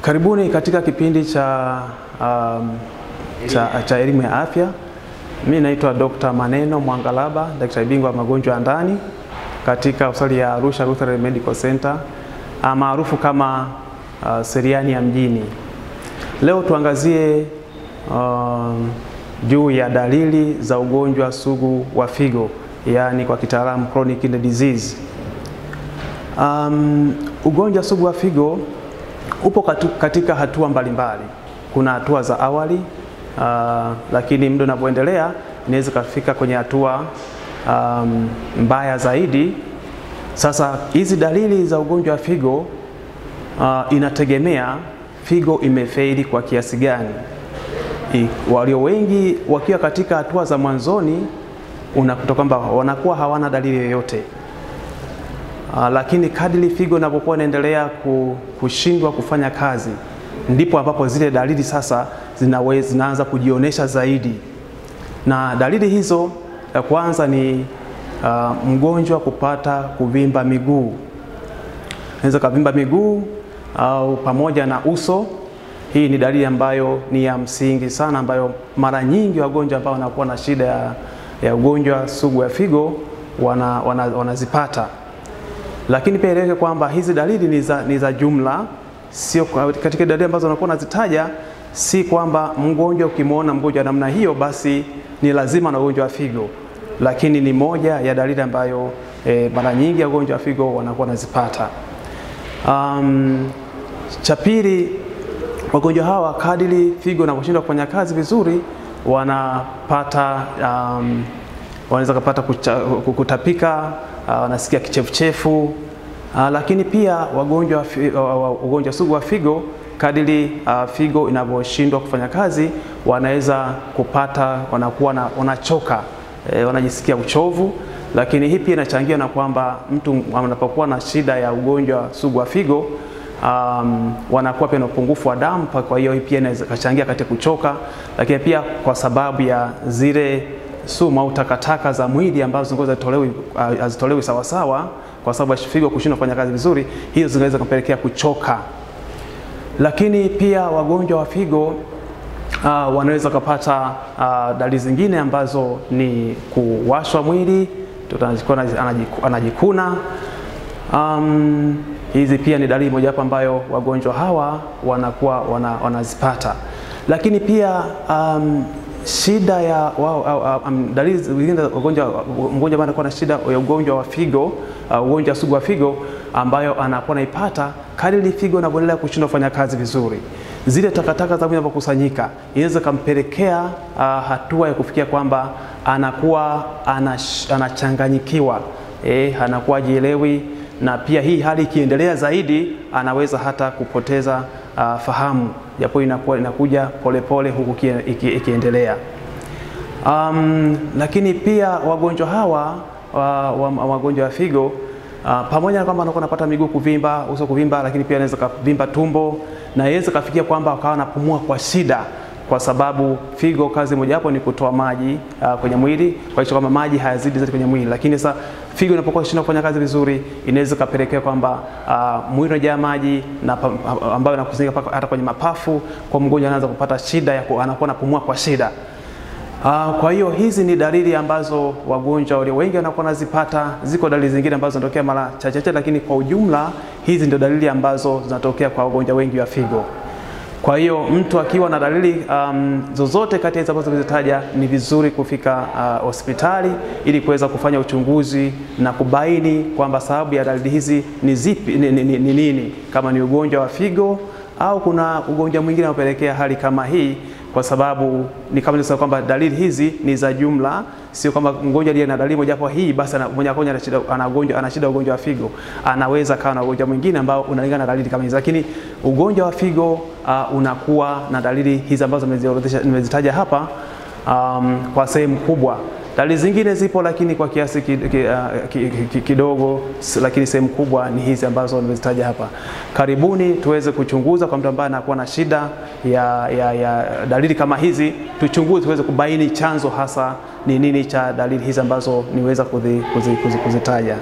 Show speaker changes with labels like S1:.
S1: Karibuni katika kipindi cha elimu ya afya. Mimi naitwa Dr. Maneno Mwangalaba, daktari bingwa wa magonjwa ya ndani katika hospitali ya Arusha Lutheran Medical Center, maarufu kama Seriani ya mjini. Leo tuangazie juu ya dalili za ugonjwa sugu wa figo, yani kwa kitaalamu chronic kidney disease. Ugonjwa sugu wa figo upo katika hatua mbalimbali. Kuna hatua za awali, lakini muda unapoendelea inaweza kufika kwenye hatua mbaya zaidi. Sasa hizi dalili za ugonjwa wa figo inategemea figo imefeli kwa kiasi gani. Walio wengi wakiwa katika hatua za mwanzoni unakuta kwamba wanakuwa hawana dalili yoyote. Lakini kadri figo inapokuwa inaendelea kushindwa kufanya kazi, ndipo ambapo zile dalili sasa zinaanza kujionesha zaidi. Na dalili hizo, ya kwanza ni mgonjwa kupata kuvimba miguu. Anaweza kuvimba miguu au pamoja na uso. Hii ni dalili ambayo ni ya msingi sana, ambayo mara nyingi wagonjwa ambao wanakuwa na shida ya ugonjwa sugu wa figo wanazipata. Lakini pia eleweke kwamba hizi dalili ni za jumla, sio katika dalili ambazo wanakuwa nazitaja, si kwamba mgonjwa ukimwona mgonjwa namna hiyo basi ni lazima na ugonjwa wa figo, lakini ni moja ya dalili ambayo mara nyingi wagonjwa wa figo wanakuwa nazipata. Cha pili, wagonjwa hawa kadiri figo inaposhindwa kufanya kazi vizuri wanaweza kupata kutapika, wanasikia kichefuchefu. Lakini pia ugonjwa sugu wa figo, kadiri figo inaposhindwa kufanya kazi, wanaweza kupata, wanachoka, wanajisikia uchovu. Lakini hii pia inachangia na kwamba mtu anapokuwa na shida ya ugonjwa sugu wa figo, wanakuwa pia na upungufu wa damu. Kwa hiyo hii pia inaweza kuchangia katika kuchoka. Lakini pia kwa sababu ya zile sumu au takataka za mwili ambazo hazitolewi sawa sawa, kwa sababu figo kushindwa kufanya kazi vizuri, hizo zinaweza kupelekea kuchoka. Lakini pia wagonjwa wa figo wanaweza kupata dalili zingine ambazo ni kuwashwa mwili, anajikuna. Hizi pia ni dalili moja hapo ambayo wagonjwa hawa wanakuwa wanazipata. Lakini pia shida ya dalili zingine za mgonjwa ambaye anakuwa na shida ya ugonjwa wa figo, ugonjwa sugu wa figo, ambayo anakuwa naipata kadri figo inavyoendelea kushindwa kufanya kazi vizuri. Zile takataka za mwili zinapokusanyika, inaweza kumpelekea hatua ya kufikia kwamba anakuwa anachanganyikiwa, anakuwa jielewi. Na pia hii hali ikiendelea zaidi, anaweza hata kupoteza fahamu, japo inakuja polepole huku ikiendelea. Lakini pia wagonjwa hawa wagonjwa wa figo, pamoja na kwamba wanakuwa wanapata miguu kuvimba, uso kuvimba, lakini pia anaweza kuvimba tumbo, na inaweza kufikia kwamba wakawa wanapumua kwa shida, kwa sababu figo kazi moja hapo ni kutoa maji kwenye mwili. Kwa hiyo kama maji hayazidi zaidi kwenye mwili, lakini sasa figo inapokuwa inashindwa kufanya kazi vizuri, inaweza kupelekea kwamba mwili unajaa maji na ambayo inakusanyika hata kwenye mapafu. Kwa mgonjwa anaanza kupata shida anakuwa anapumua kwa shida. Kwa hiyo hizi ni dalili ambazo wagonjwa walio wengi wanakuwa nazipata. Ziko dalili zingine ambazo zinatokea mara chache, lakini kwa ujumla hizi ndio dalili ambazo zinatokea kwa wagonjwa wengi wa figo. Kwa hiyo mtu akiwa na dalili zozote kati ya hizo ambazo nimezitaja, ni vizuri kufika hospitali ili kuweza kufanya uchunguzi na kubaini kwamba sababu ya dalili hizi ni zipi, ni nini, kama ni ugonjwa wa figo au kuna ugonjwa mwingine unaopelekea hali kama hii. Kwa sababu ni kama nilisema kwamba dalili hizi ni za jumla, sio kwamba mgonjwa aliye na dalili moja hapo hii basi ana shida ugonjwa wa figo. Anaweza kawa na ugonjwa mwingine ambao unalingana na dalili kama hizi, lakini ugonjwa wa figo unakuwa na dalili hizi ambazo nimezitaja hapa kwa sehemu kubwa. Dalili zingine zipo lakini kwa kiasi kidogo, lakini sehemu kubwa ni hizi ambazo nimezitaja hapa. Karibuni tuweze kuchunguza kwa mtu ambaye anakuwa na shida ya dalili kama hizi, tuchunguze tuweze kubaini chanzo hasa ni nini cha dalili hizi ambazo niweza kuzitaja.